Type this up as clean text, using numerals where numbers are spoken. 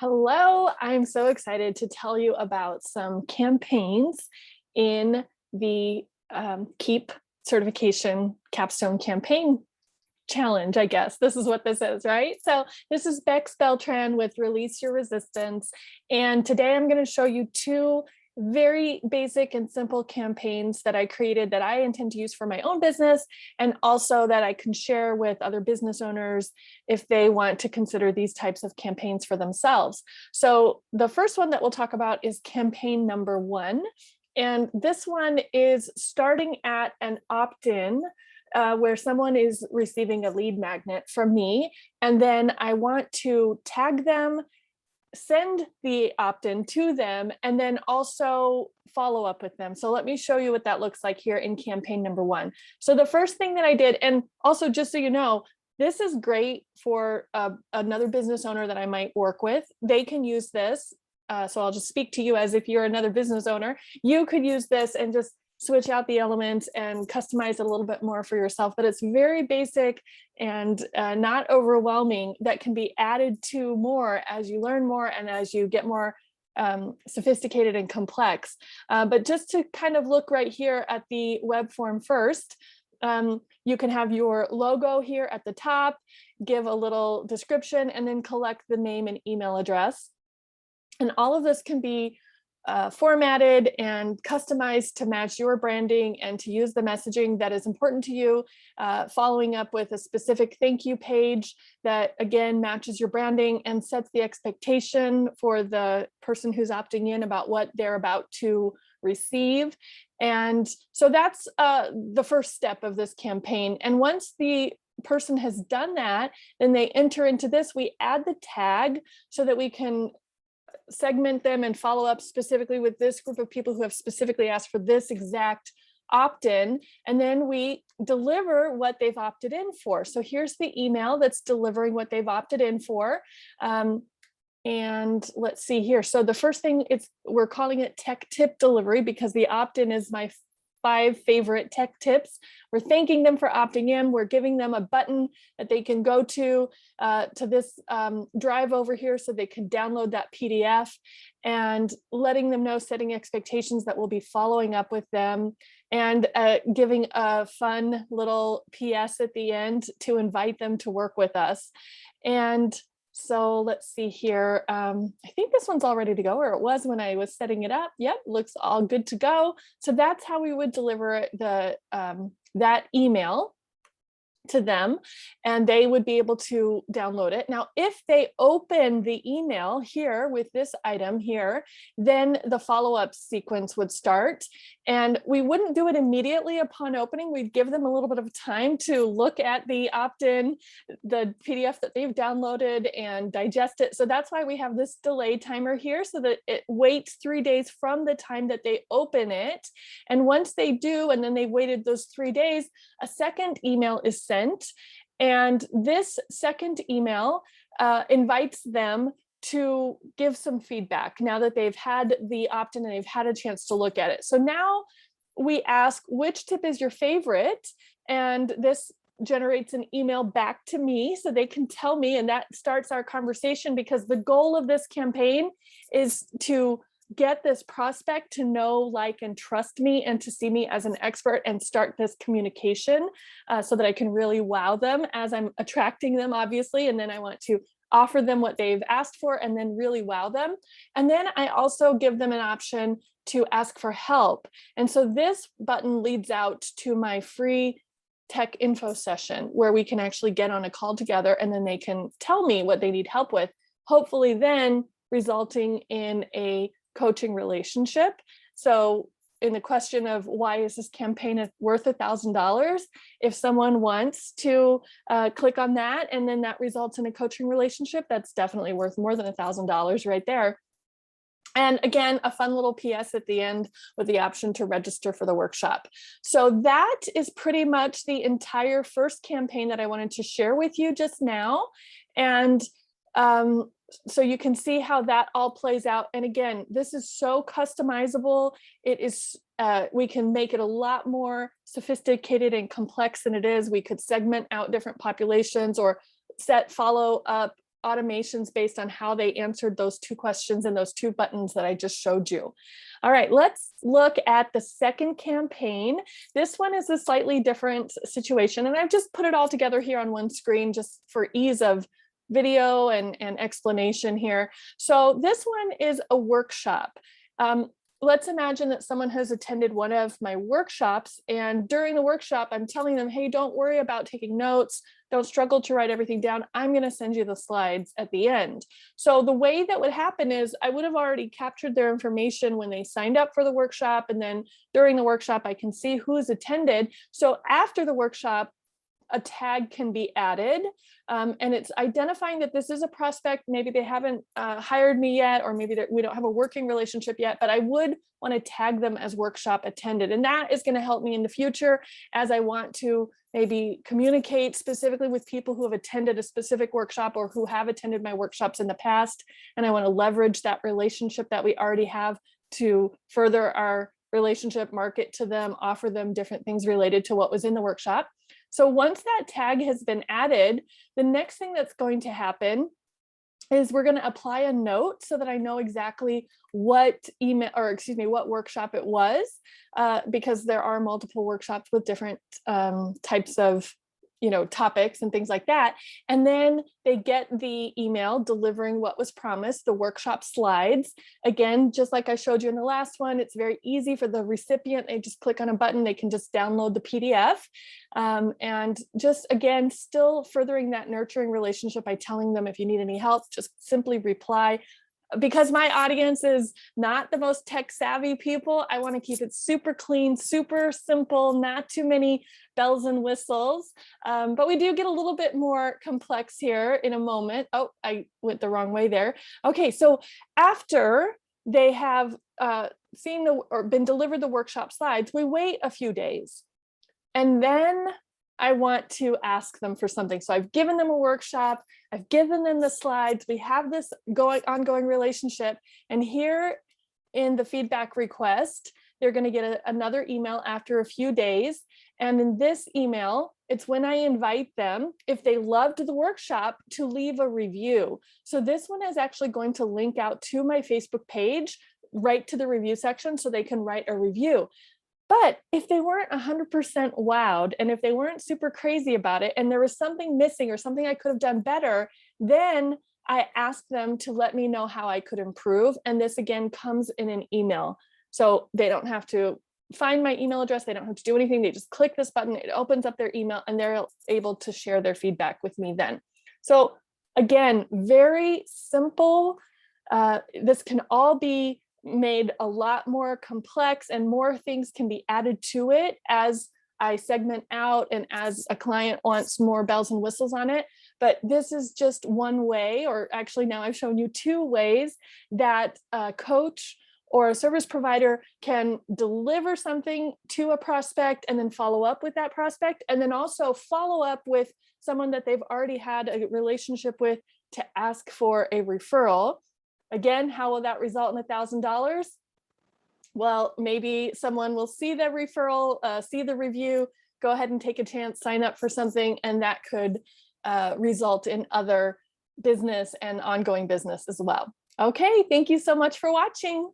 Hello, I'm so excited to tell you about some campaigns in the KEEP certification capstone campaign challenge, I guess. This is what this is, right? So this is Bex Beltran with Release Your Resistance. And today I'm going to show you two very basic and simple campaigns that I created that I intend to use for my own business, and also that I can share with other business owners if they want to consider these types of campaigns for themselves. So the first one that we'll talk about is campaign number 1. And this one is starting at an opt-in where someone is receiving a lead magnet from me, and then I want to tag them, send the opt-in to them, and then also follow up with them. So let me show you what that looks like here in campaign number 1. So the first thing that I did, and also just so you know, this is great for another business owner that I might work with. They can use this. So I'll just speak to you as if you're another business owner. You could use this and just switch out the elements and customize it a little bit more for yourself, but it's very basic and not overwhelming, that can be added to more as you learn more and as you get more sophisticated and complex. But just to kind of look right here at the web form first, you can have your logo here at the top, give a little description, and then collect the name and email address. And all of this can be formatted and customized to match your branding and to use the messaging that is important to you, following up with a specific thank you page that again matches your branding and sets the expectation for the person who's opting in about what they're about to receive. And so that's the first step of this campaign. And once the person has done that, then they enter into this. We add the tag so that we can segment them and follow up specifically with this group of people who have specifically asked for this exact opt-in, and then we deliver what they've opted in for. So here's the email that's delivering what they've opted in for. And let's see here. So the first thing, we're calling it tech tip delivery because the opt-in is my 5 favorite tech tips. We're thanking them for opting in. We're giving them a button that they can go to this drive over here so they can download that PDF, and letting them know, setting expectations that we'll be following up with them, and giving a fun little PS at the end to invite them to work with us. And so let's see here. I think this one's all ready to go, or it was when I was setting it up. Yep, looks all good to go. So that's how we would deliver that email to them, and they would be able to download it. Now, if they open the email here with this item here, then the follow-up sequence would start, and we wouldn't do it immediately upon opening. We'd give them a little bit of time to look at the opt-in, the PDF that they've downloaded, and digest it. So that's why we have this delay timer here, so that it waits 3 days from the time that they open it. And once they do, and then they've waited those 3 days, a second email is sent. And this second email invites them to give some feedback now that they've had the opt-in and they've had a chance to look at it. So now we ask, which tip is your favorite? And this generates an email back to me so they can tell me, and that starts our conversation, because the goal of this campaign is to get this prospect to know, like, and trust me, and to see me as an expert, and start this communication so that I can really wow them as I'm attracting them, obviously. And then I want to offer them what they've asked for and then really wow them. And then I also give them an option to ask for help. And so this button leads out to my free tech info session where we can actually get on a call together, and then they can tell me what they need help with, hopefully then resulting in a coaching relationship. So in the question of why is this campaign worth $1,000, if someone wants to click on that and then that results in a coaching relationship, that's definitely worth more than $1,000 right there. And again, a fun little PS at the end with the option to register for the workshop. So that is pretty much the entire first campaign that I wanted to share with you just now. And so you can see how that all plays out. And again, this is so customizable. It is, we can make it a lot more sophisticated and complex than it is. We could segment out different populations or set follow up automations based on how they answered those 2 questions and those 2 buttons that I just showed you. All right, let's look at the second campaign. This one is a slightly different situation, and I've just put it all together here on one screen just for ease of video and explanation here. So this one is a workshop. Let's imagine that someone has attended one of my workshops, and during the workshop, I'm telling them, hey, don't worry about taking notes. Don't struggle to write everything down. I'm going to send you the slides at the end. So the way that would happen is I would have already captured their information when they signed up for the workshop. And then during the workshop, I can see who's attended. So after the workshop, a tag can be added, and it's identifying that this is a prospect. Maybe they haven't hired me yet, or maybe we don't have a working relationship yet, but I would want to tag them as workshop attended. And that is going to help me in the future as I want to maybe communicate specifically with people who have attended a specific workshop or who have attended my workshops in the past. And I want to leverage that relationship that we already have to further our relationship, market to them, offer them different things related to what was in the workshop. So once that tag has been added, the next thing that's going to happen is we're going to apply a note so that I know exactly what email, or excuse me, what workshop it was, because there are multiple workshops with different types of topics and things like that. And then they get the email delivering what was promised, the workshop slides. Again, just like I showed you in the last one, it's very easy for the recipient. They just click on a button, they can just download the PDF. And just, again, still furthering that nurturing relationship by telling them if you need any help, just simply reply. Because my audience is not the most tech savvy people, I want to keep it super clean, super simple, not too many bells and whistles. But we do get a little bit more complex here in a moment. Oh, I went the wrong way there. Okay, so after they have seen or been delivered the workshop slides, we wait a few days. And then I want to ask them for something. So I've given them a workshop, I've given them the slides, we have this ongoing relationship. And here in the feedback request, they're going to get another email after a few days. And in this email, it's when I invite them, if they loved the workshop, to leave a review. So this one is actually going to link out to my Facebook page, right to the review section, so they can write a review. But if they weren't 100% wowed, and if they weren't super crazy about it, and there was something missing or something I could have done better, then I ask them to let me know how I could improve. And this, again, comes in an email. So they don't have to find my email address. They don't have to do anything. They just click this button. It opens up their email, and they're able to share their feedback with me then. So again, very simple. This can all be made a lot more complex, and more things can be added to it as I segment out and as a client wants more bells and whistles on it. But this is just one way, or actually now I've shown you 2 ways that a coach or a service provider can deliver something to a prospect and then follow up with that prospect, and then also follow up with someone that they've already had a relationship with to ask for a referral. Again, how will that result in $1,000? Well, maybe someone will see the referral, see the review, go ahead and take a chance, sign up for something, and that could result in other business and ongoing business as well. Okay, thank you so much for watching.